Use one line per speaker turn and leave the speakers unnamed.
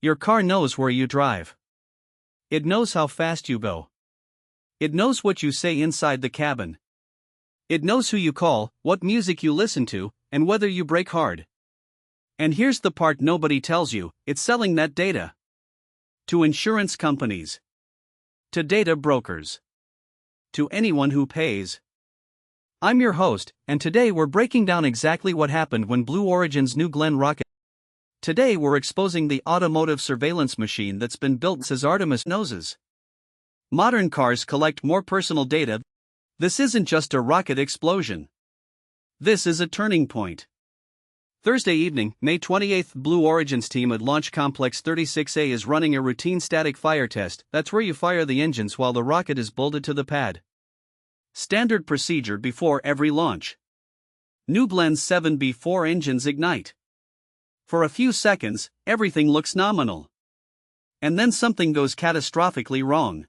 Your car knows where you drive. It knows how fast you go. It knows what you say inside the cabin. It knows who you call, what music you listen to, and whether you brake hard. And here's the part nobody tells you, it's selling that data. To insurance companies. To data brokers. To anyone who pays. I'm your host, and today we're breaking down exactly what happened when Blue Origin's New Glenn rocket. Today we're exposing the automotive surveillance machine that's been built as Artemis noses. Modern cars collect more personal data. This isn't just a rocket explosion. This is a turning point. Thursday evening, May 28th, Blue Origin's team at Launch Complex 36A is running a routine static fire test. That's where you fire the engines while the rocket is bolted to the pad. Standard procedure before every launch. New Glenn's 7B4 engines ignite. For a few seconds, everything looks nominal. And then something goes catastrophically wrong.